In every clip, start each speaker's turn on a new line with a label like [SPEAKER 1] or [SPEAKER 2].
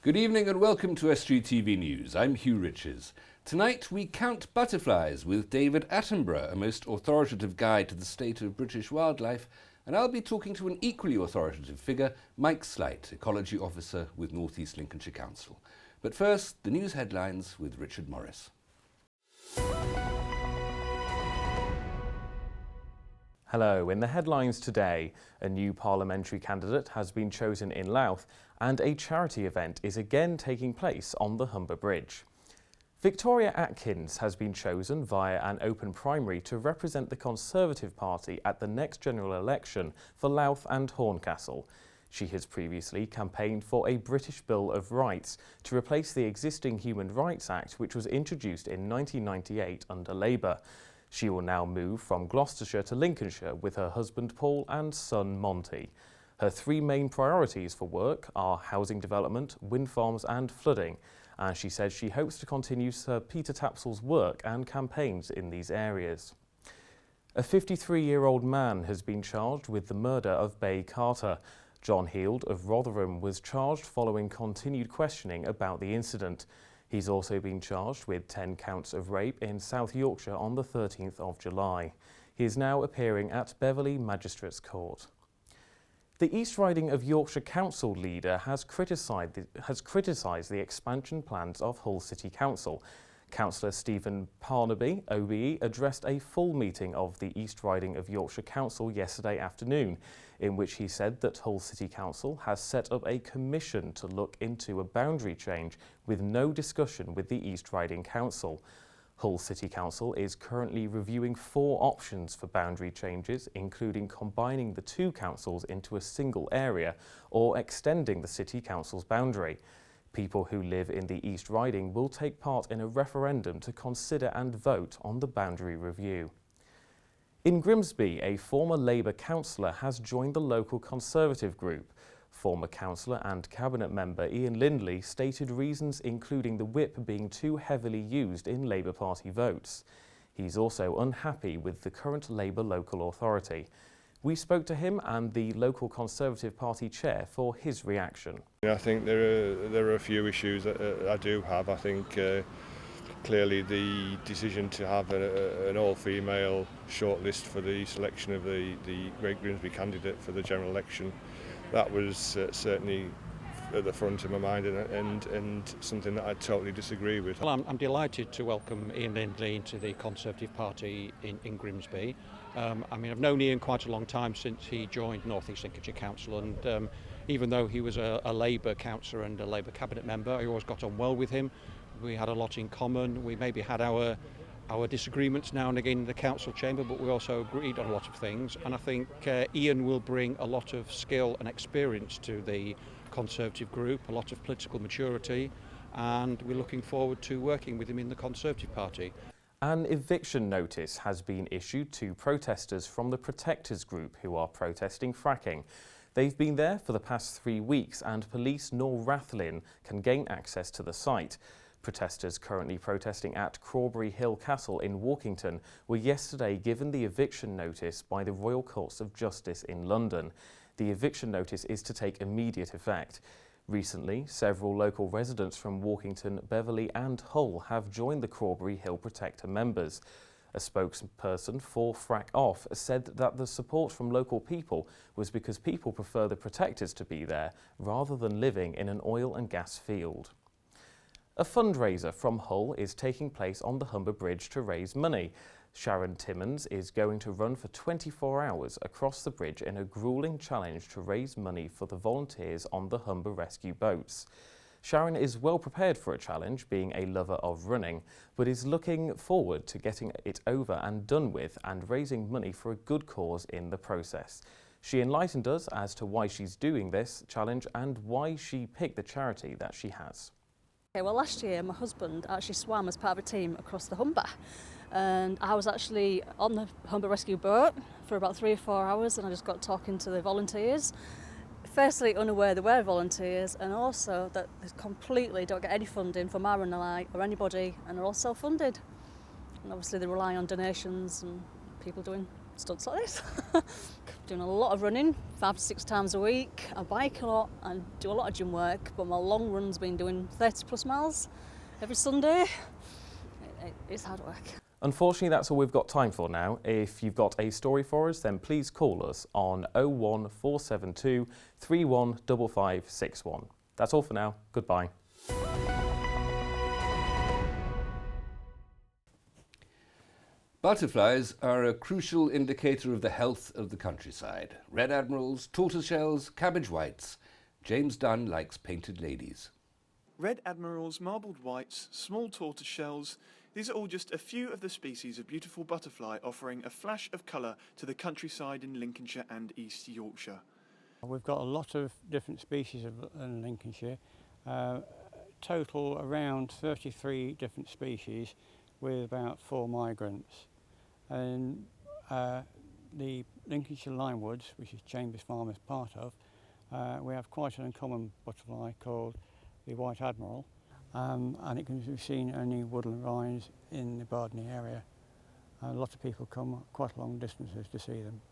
[SPEAKER 1] Good evening and welcome to Estuary TV News. I'm Hugh Riches. Tonight we count butterflies with David Attenborough, a most authoritative guide to the state of British wildlife, and I'll be talking to an equally authoritative figure, Mike Slight, Ecology Officer with North East Lincolnshire Council. But first, the news headlines with Richard Morris.
[SPEAKER 2] Hello, in the headlines today, a new parliamentary candidate has been chosen in Louth and a charity event is again taking place on the Humber Bridge. Victoria Atkins has been chosen via an open primary to represent the Conservative Party at the next general election for Louth and Horncastle. She has previously campaigned for a British Bill of Rights to replace the existing Human Rights Act, which was introduced in 1998 under Labour. She will now move from Gloucestershire to Lincolnshire with her husband Paul and son Monty. Her three main priorities for work are housing development, wind farms and flooding, and she says she hopes to continue Sir Peter Tapsell's work and campaigns in these areas. A 53-year-old man has been charged with the murder of Bay Carter. John Heald of Rotherham was charged following continued questioning about the incident. He's also been charged with 10 counts of rape in South Yorkshire on the 13th of July. He is now appearing at Beverley Magistrates Court. The East Riding of Yorkshire Council leader has criticised the expansion plans of Hull City Council. Councillor Stephen Parnaby, OBE, addressed a full meeting of the East Riding of Yorkshire Council yesterday afternoon, in which he said that Hull City Council has set up a commission to look into a boundary change with no discussion with the East Riding Council. Hull City Council is currently reviewing 4 options for boundary changes, including combining the 2 councils into a single area or extending the City Council's boundary. People who live in the East Riding will take part in a referendum to consider and vote on the boundary review. In Grimsby, a former Labour councillor has joined the local Conservative group. Former councillor and cabinet member Ian Lindley stated reasons including the whip being too heavily used in Labour Party votes. He's also unhappy with the current Labour local authority. We spoke to him and the local Conservative Party chair for his reaction.
[SPEAKER 3] I think there are a few issues that I do have. I think clearly the decision to have an all-female shortlist for the selection of the Great Grimsby candidate for the general election, that was certainly at the front of my mind and something that I totally disagree with.
[SPEAKER 4] Well, I'm delighted to welcome Ian Lindley into the Conservative Party in Grimsby. I've known Ian quite a long time since he joined North East Lincolnshire Council, and even though he was a Labour councillor and a Labour cabinet member, I always got on well with him. We had a lot in common. We maybe had our disagreements now and again in the council chamber, but we also agreed on a lot of things, and I think Ian will bring a lot of skill and experience to the Conservative group, a lot of political maturity, and we're looking forward to working with him in the Conservative Party.
[SPEAKER 2] An eviction notice has been issued to protesters from the Protectors group who are protesting fracking. They've been there for the past 3 weeks and police nor Rathlin can gain access to the site. Protesters currently protesting at Crawberry Hill Castle in Walkington were yesterday given the eviction notice by the Royal Courts of Justice in London. The eviction notice is to take immediate effect. Recently, several local residents from Walkington, Beverley and Hull have joined the Crawberry Hill Protector members. A spokesperson for Frack Off said that the support from local people was because people prefer the protectors to be there rather than living in an oil and gas field. A fundraiser from Hull is taking place on the Humber Bridge to raise money. Sharon Timmons is going to run for 24 hours across the bridge in a gruelling challenge to raise money for the volunteers on the Humber rescue boats. Sharon is well prepared for a challenge, being a lover of running, but is looking forward to getting it over and done with and raising money for a good cause in the process. She enlightened us as to why she's doing this challenge and why she picked the charity that she has.
[SPEAKER 5] Okay, well, last year my husband actually swam as part of a team across the Humber, and I was actually on the Humber rescue boat for about 3 or 4 hours, and I just got talking to the volunteers. Firstly, unaware there were volunteers, and also that they completely don't get any funding from RNLI or anybody, and are all self-funded. And obviously they rely on donations and people doing stunts like this. doing a lot of running, 5 to 6 times a week. I bike a lot and do a lot of gym work, but my long run's been doing 30 plus miles every Sunday. It's hard work.
[SPEAKER 2] Unfortunately, that's all we've got time for now. If you've got a story for us, then please call us on 01472 315561. That's all for now. Goodbye.
[SPEAKER 1] Butterflies are a crucial indicator of the health of the countryside. Red admirals, tortoiseshells, cabbage whites. James Dunn likes painted ladies.
[SPEAKER 6] Red admirals, marbled whites, small tortoiseshells, these are all just a few of the species of beautiful butterfly offering a flash of colour to the countryside in Lincolnshire and East Yorkshire.
[SPEAKER 7] We've got a lot of different species in Lincolnshire, total around 33 different species with about 4 migrants. And the Lincolnshire linewoods, which is Chambers Farm is part of, we have quite an uncommon butterfly called the white admiral, and it can be seen only in woodland rinds in the Bardney area. A lot of people come quite long distances to see them.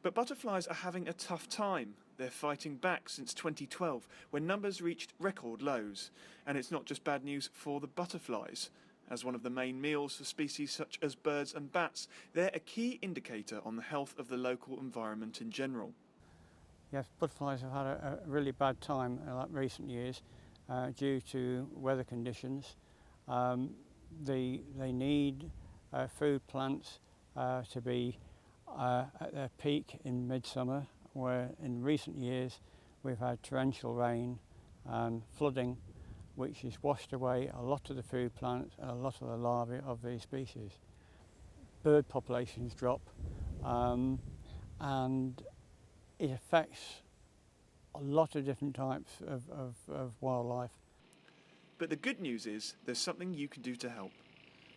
[SPEAKER 6] But butterflies are having a tough time. They're fighting back since 2012, when numbers reached record lows. And it's not just bad news for the butterflies. As one of the main meals for species such as birds and bats, they're a key indicator on the health of the local environment in general.
[SPEAKER 7] Yes, butterflies have had a really bad time in recent years due to weather conditions. They need food plants to be at their peak in midsummer, where in recent years we've had torrential rain and flooding, which has washed away a lot of the food plants and a lot of the larvae of these species. Bird populations drop, and it affects a lot of different types of wildlife.
[SPEAKER 6] But the good news is there's something you can do to help.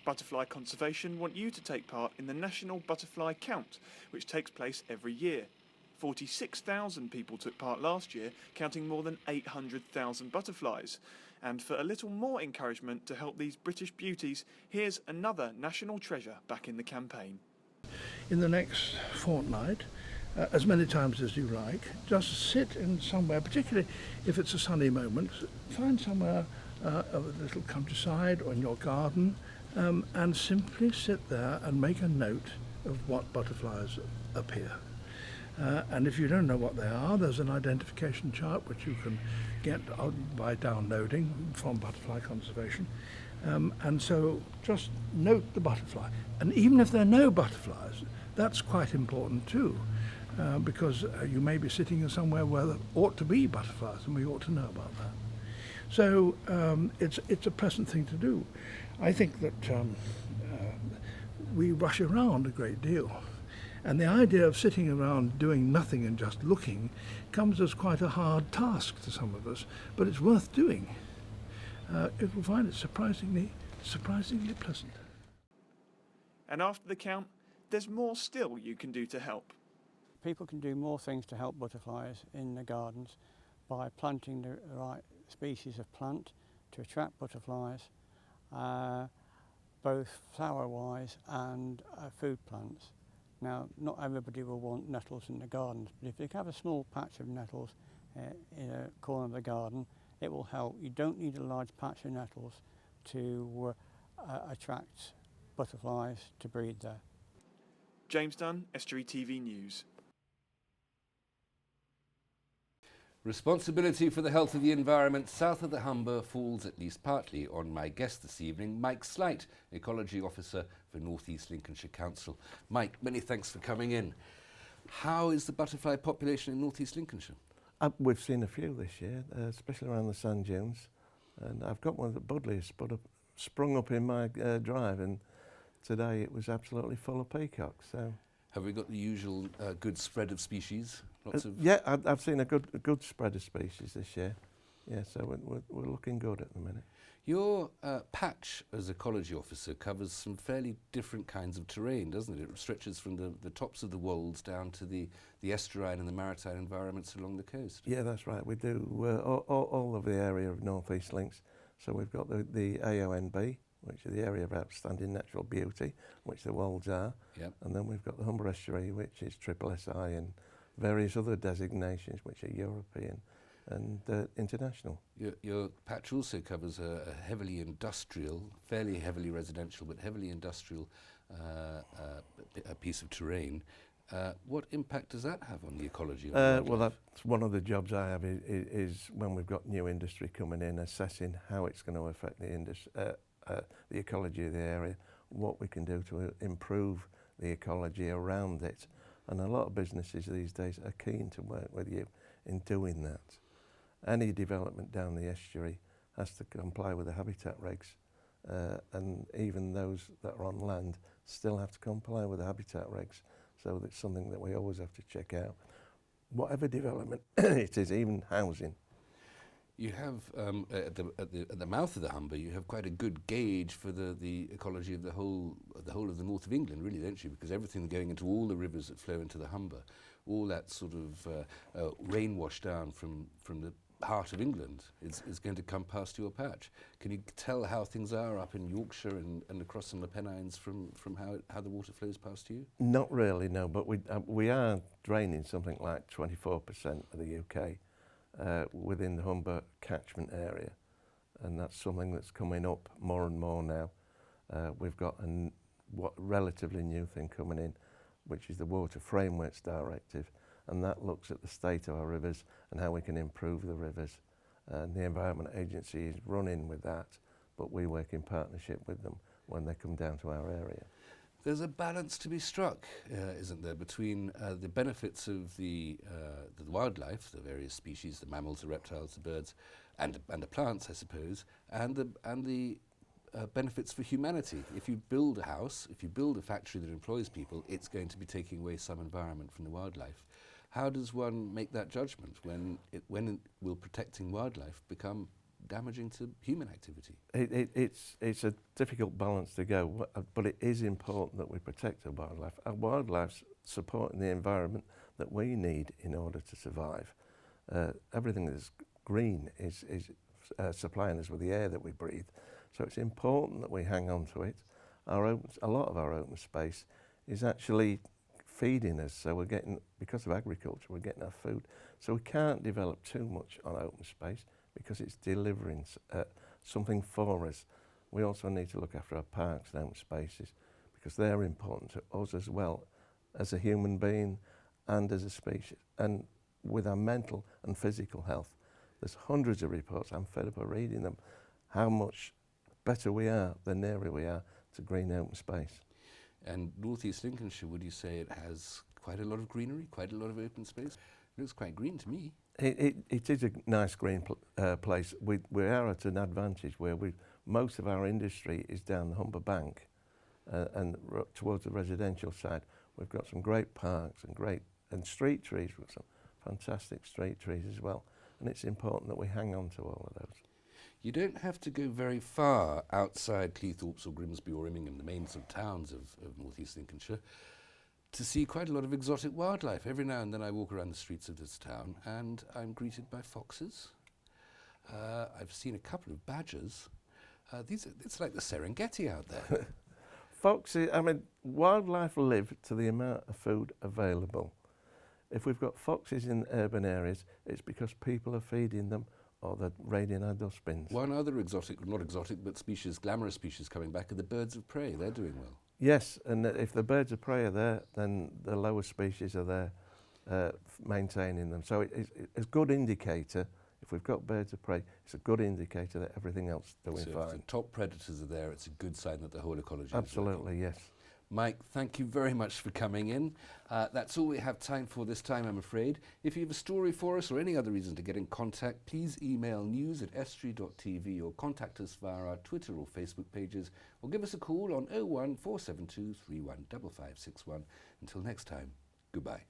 [SPEAKER 6] Butterfly Conservation want you to take part in the National Butterfly Count, which takes place every year. 46,000 people took part last year, counting more than 800,000 butterflies. And for a little more encouragement to help these British beauties, here's another national treasure back in the campaign.
[SPEAKER 8] In the next fortnight, as many times as you like, just sit in somewhere, particularly if it's a sunny moment, find somewhere of a little countryside or in your garden, and simply sit there and make a note of what butterflies appear. And if you don't know what they are, there's an identification chart which you can get by downloading from Butterfly Conservation. And so just note the butterfly. And even if there are no butterflies, that's quite important too, because you may be sitting in somewhere where there ought to be butterflies, and we ought to know about that. So it's a pleasant thing to do. I think that we rush around a great deal. And the idea of sitting around doing nothing and just looking comes as quite a hard task to some of us, but it's worth doing. It will find it surprisingly pleasant.
[SPEAKER 6] And after the count, there's more still you can do to help.
[SPEAKER 7] People can do more things to help butterflies in the gardens by planting the right species of plant to attract butterflies, both flower-wise and food plants. Now, not everybody will want nettles in the gardens, but if you have a small patch of nettles in a corner of the garden, it will help. You don't need a large patch of nettles to attract butterflies to breed there.
[SPEAKER 6] James Dunn, Estuary TV News.
[SPEAKER 1] Responsibility for the health of the environment south of the Humber falls at least partly on my guest this evening, Mike Slight, Ecology Officer for North East Lincolnshire Council. Mike, many thanks for coming in. How is the butterfly population in North East Lincolnshire?
[SPEAKER 9] We've seen a few this year, especially around the sand dunes. And I've got one that Budley has sprung up in my drive, and today it was absolutely full of peacocks. So,
[SPEAKER 1] have we got the usual good spread of species?
[SPEAKER 9] Yeah, I've seen a good spread of species this year. Yeah, so we're looking good at the minute.
[SPEAKER 1] Your patch as Ecology Officer covers some fairly different kinds of terrain, doesn't it? It stretches from the tops of the wolds down to the estuarine and the maritime environments along the coast.
[SPEAKER 9] Yeah, that's right. We do all of the area of North East Links. So we've got the AONB, which is the area of outstanding natural beauty, which the wolds are.
[SPEAKER 1] Yep.
[SPEAKER 9] And then we've got the Humber Estuary, which is triple SI and various other designations which are European and international.
[SPEAKER 1] Your patch also covers a heavily industrial, fairly heavily residential, but heavily industrial a piece of terrain. What impact does that have on the ecology of wildlife?
[SPEAKER 9] Well, that's one of the jobs I have is when we've got new industry coming in, assessing how it's going to affect the ecology of the area, what we can do to improve the ecology around it. And a lot of businesses these days are keen to work with you in doing that. Any development down the estuary has to comply with the habitat regs, and even those that are on land still have to comply with the habitat regs. So that's something that we always have to check out. Whatever development it is, even housing.
[SPEAKER 1] You have, at the mouth of the Humber, you have quite a good gauge for the ecology of the whole of the north of England, really, don't you? Because everything going into all the rivers that flow into the Humber, all that sort of rain wash down from the heart of England is going to come past your patch. Can you tell how things are up in Yorkshire and across on the Pennines from how the water flows past you?
[SPEAKER 9] Not really, no, but we are draining something like 24% of the UK within the Humber catchment area, and that's something that's coming up more and more now. We've got a relatively new thing coming in, which is the Water Frameworks Directive, and that looks at the state of our rivers and how we can improve the rivers. And the Environment Agency is running with that, but we work in partnership with them when they come down to our area.
[SPEAKER 1] There's a balance to be struck, isn't there, between the benefits of the wildlife, the various species, the mammals, the reptiles, the birds, and the plants, I suppose, and the benefits for humanity. If you build a house, if you build a factory that employs people, it's going to be taking away some environment from the wildlife. How does one make that judgment when will protecting wildlife become damaging to human activity?
[SPEAKER 9] It's a difficult balance to go, but it is important that we protect our wildlife. Our wildlife's supporting the environment that we need in order to survive. Everything that's green is supplying us with the air that we breathe, so it's important that we hang on to it. A lot of our open space is actually feeding us, so we're getting, because of agriculture, we're getting our food. So we can't develop too much on open space because it's delivering something for us. We also need to look after our parks and open spaces because they're important to us as well as a human being and as a species. And with our mental and physical health, there's hundreds of reports, I'm fed up of reading them, how much better we are the nearer we are to green open space.
[SPEAKER 1] And North East Lincolnshire, would you say it has quite a lot of greenery, quite a lot of open space? It looks quite green to me.
[SPEAKER 9] It is a nice green place. We are at an advantage where most of our industry is down the Humber Bank and towards the residential side. We've got some great parks and street trees. We've got some fantastic street trees as well. And it's important that we hang on to all of those.
[SPEAKER 1] You don't have to go very far outside Cleethorpes or Grimsby or Immingham, the main sort of towns of North East Lincolnshire, to see quite a lot of exotic wildlife. Every now and then I walk around the streets of this town and I'm greeted by foxes. I've seen a couple of badgers. It's like the Serengeti out there.
[SPEAKER 9] Foxes, I mean, wildlife live to the amount of food available. If we've got foxes in urban areas, it's because people are feeding them or they're raiding our dustbins.
[SPEAKER 1] One other exotic, not exotic, but species, glamorous species coming back are the birds of prey. They're doing well.
[SPEAKER 9] Yes, and if the birds of prey are there, then the lower species are there maintaining them. So it's a good indicator. If we've got birds of prey, it's a good indicator that everything else is doing
[SPEAKER 1] so
[SPEAKER 9] fine.
[SPEAKER 1] If the top predators are there, it's a good sign that the whole ecology
[SPEAKER 9] Absolutely,
[SPEAKER 1] is working.
[SPEAKER 9] yes.
[SPEAKER 1] Mike, thank you very much for coming in. That's all we have time for this time, I'm afraid. If you have a story for us or any other reason to get in contact, please email news@estuary.tv or contact us via our Twitter or Facebook pages, or give us a call on 01472 315561. Until next time, goodbye.